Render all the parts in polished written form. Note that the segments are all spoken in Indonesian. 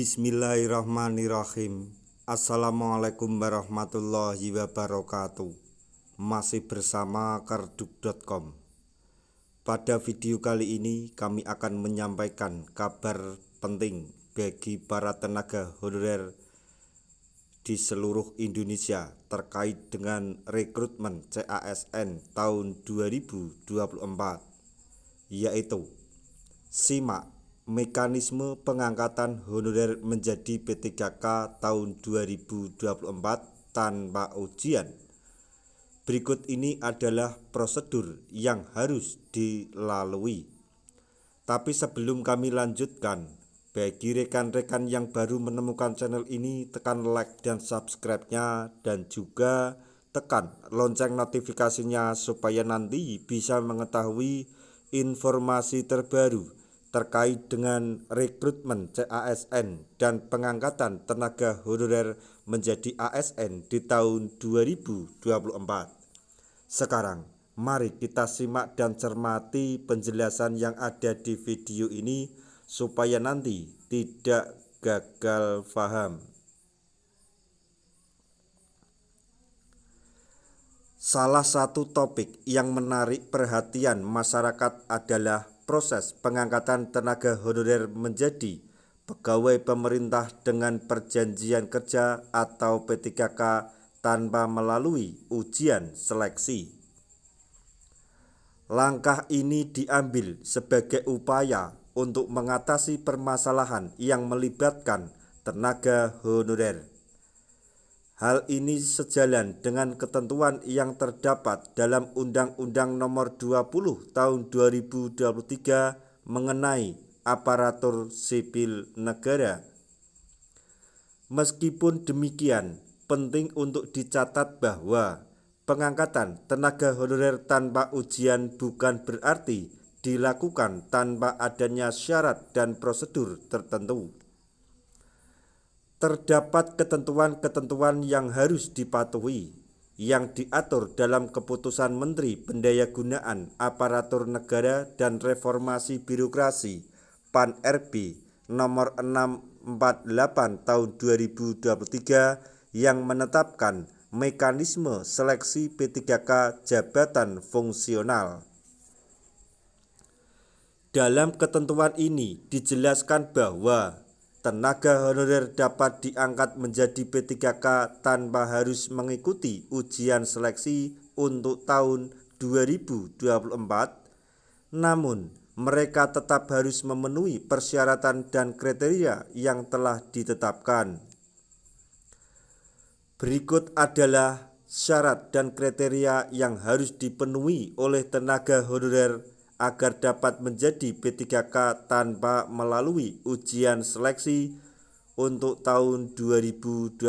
Bismillahirrahmanirrahim. Assalamualaikum warahmatullahi wabarakatuh. Masih bersama karduk.com. Pada video kali ini kami akan menyampaikan kabar penting bagi para tenaga honorer di seluruh Indonesia terkait dengan rekrutmen CASN tahun 2024, yaitu simak mekanisme pengangkatan honorer menjadi P3K tahun 2024 tanpa ujian. Berikut ini adalah prosedur yang harus dilalui. Tapi sebelum kami lanjutkan, bagi rekan-rekan yang baru menemukan channel ini, tekan like dan subscribe-nya, dan juga tekan lonceng notifikasinya supaya nanti bisa mengetahui informasi terbaru terkait dengan rekrutmen CASN dan pengangkatan tenaga honorer menjadi ASN di tahun 2024. Sekarang, mari kita simak dan cermati penjelasan yang ada di video ini supaya nanti tidak gagal paham. Salah satu topik yang menarik perhatian masyarakat adalah proses pengangkatan tenaga honorer menjadi pegawai pemerintah dengan perjanjian kerja atau P3K tanpa melalui ujian seleksi. Langkah ini diambil sebagai upaya untuk mengatasi permasalahan yang melibatkan tenaga honorer. Hal ini sejalan dengan ketentuan yang terdapat dalam Undang-Undang Nomor 20 Tahun 2023 mengenai aparatur sipil negara. Meskipun demikian, penting untuk dicatat bahwa pengangkatan tenaga honorer tanpa ujian bukan berarti dilakukan tanpa adanya syarat dan prosedur tertentu. Terdapat ketentuan-ketentuan yang harus dipatuhi yang diatur dalam Keputusan Menteri Pendayagunaan Aparatur Negara dan Reformasi Birokrasi PAN RB nomor 648 tahun 2023 yang menetapkan mekanisme seleksi P3K jabatan fungsional. Dalam ketentuan ini dijelaskan bahwa tenaga honorer dapat diangkat menjadi P3K tanpa harus mengikuti ujian seleksi untuk tahun 2024, namun mereka tetap harus memenuhi persyaratan dan kriteria yang telah ditetapkan. Berikut adalah syarat dan kriteria yang harus dipenuhi oleh tenaga honorer agar dapat menjadi P3K tanpa melalui ujian seleksi untuk tahun 2024.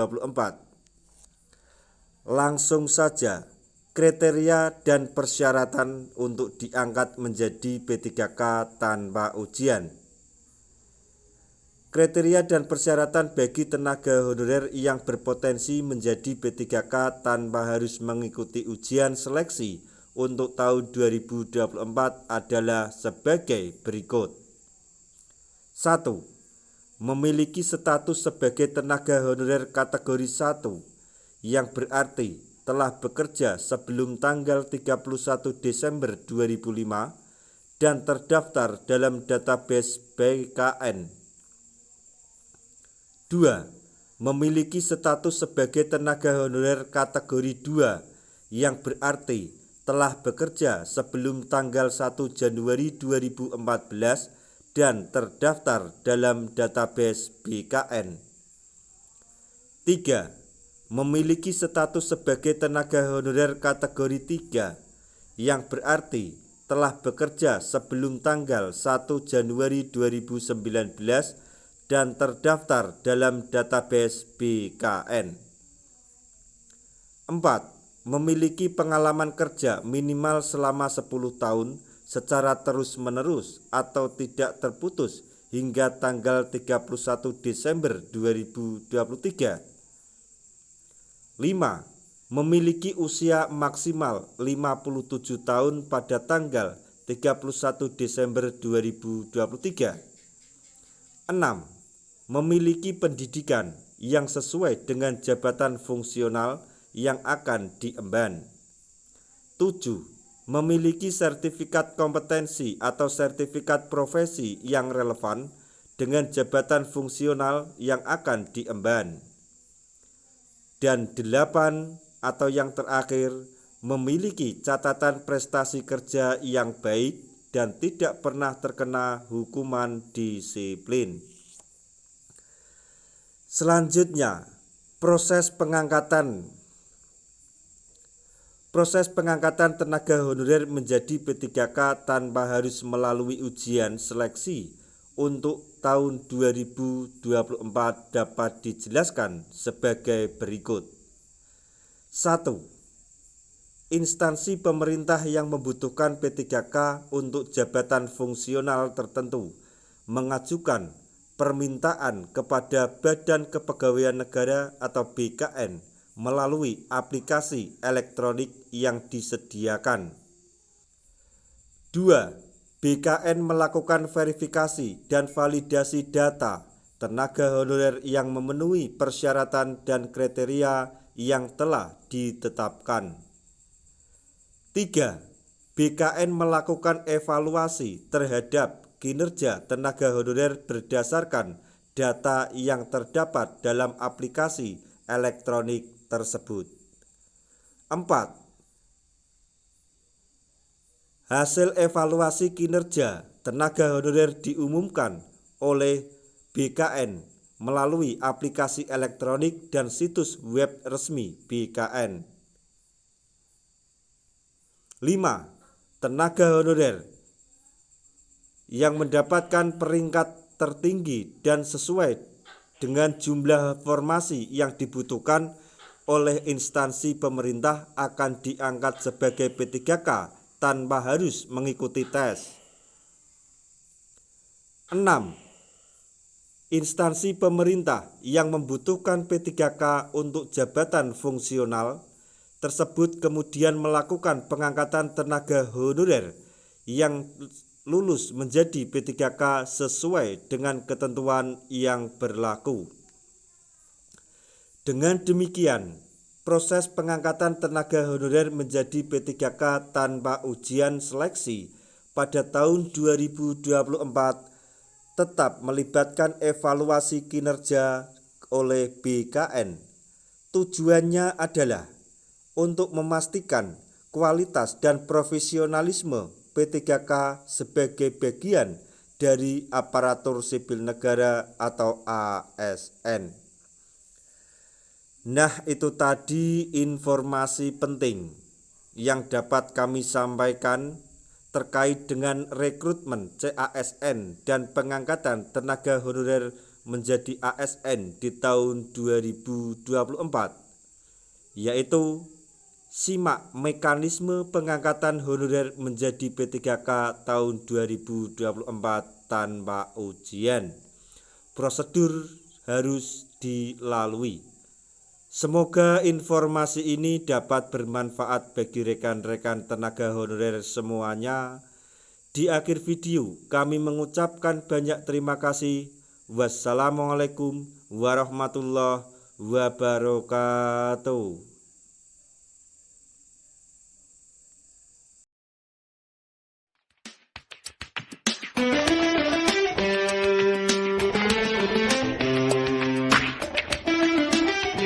Langsung saja, kriteria dan persyaratan untuk diangkat menjadi P3K tanpa ujian. Kriteria dan persyaratan bagi tenaga honorer yang berpotensi menjadi P3K tanpa harus mengikuti ujian seleksi untuk tahun 2024 adalah sebagai berikut. 1. Memiliki status sebagai tenaga honorer kategori 1 yang berarti telah bekerja sebelum tanggal 31 Desember 2005 dan terdaftar dalam database BKN. 2. Memiliki status sebagai tenaga honorer kategori 2 yang berarti telah bekerja sebelum tanggal 1 Januari 2014 dan terdaftar dalam database BKN. 3. Memiliki status sebagai tenaga honorer kategori 3 yang berarti telah bekerja sebelum tanggal 1 Januari 2019 dan terdaftar dalam database BKN. 4. Memiliki pengalaman kerja minimal selama 10 tahun secara terus-menerus atau tidak terputus hingga tanggal 31 Desember 2023. 5. Memiliki usia maksimal 57 tahun pada tanggal 31 Desember 2023. 6. memiliki pendidikan yang sesuai dengan jabatan fungsional yang akan diemban. 7. Memiliki sertifikat kompetensi atau sertifikat profesi yang relevan dengan jabatan fungsional yang akan diemban. Dan 8 atau yang terakhir, memiliki catatan prestasi kerja yang baik dan tidak pernah terkena hukuman disiplin. Selanjutnya, proses pengangkatan tenaga honorer menjadi P3K tanpa harus melalui ujian seleksi untuk tahun 2024 dapat dijelaskan sebagai berikut. 1. Instansi pemerintah yang membutuhkan P3K untuk jabatan fungsional tertentu mengajukan permintaan kepada Badan Kepegawaian Negara atau BKN melalui aplikasi elektronik yang disediakan. 2. BKN melakukan verifikasi dan validasi data tenaga honorer yang memenuhi persyaratan dan kriteria yang telah ditetapkan. 3. BKN melakukan evaluasi terhadap kinerja tenaga honorer berdasarkan data yang terdapat dalam aplikasi elektronik tersebut. 4. Hasil evaluasi kinerja tenaga honorer diumumkan oleh BKN melalui aplikasi elektronik dan situs web resmi BKN. 5. Tenaga honorer yang mendapatkan peringkat tertinggi dan sesuai dengan jumlah formasi yang dibutuhkan oleh instansi pemerintah akan diangkat sebagai P3K tanpa harus mengikuti tes. 6. Instansi pemerintah yang membutuhkan P3K untuk jabatan fungsional tersebut kemudian melakukan pengangkatan tenaga honorer yang lulus menjadi P3K sesuai dengan ketentuan yang berlaku. Dengan demikian, proses pengangkatan tenaga honorer menjadi P3K tanpa ujian seleksi pada tahun 2024 tetap melibatkan evaluasi kinerja oleh BKN. Tujuannya adalah untuk memastikan kualitas dan profesionalisme P3K sebagai bagian dari aparatur sipil negara atau ASN. Nah, itu tadi informasi penting yang dapat kami sampaikan terkait dengan rekrutmen CASN dan pengangkatan tenaga honorer menjadi ASN di tahun 2024, yaitu simak mekanisme pengangkatan honorer menjadi P3K tahun 2024 tanpa ujian. Prosedur harus dilalui. Semoga informasi ini dapat bermanfaat bagi rekan-rekan tenaga honorer semuanya. Di akhir video kami mengucapkan banyak terima kasih. Wassalamualaikum warahmatullahi wabarakatuh.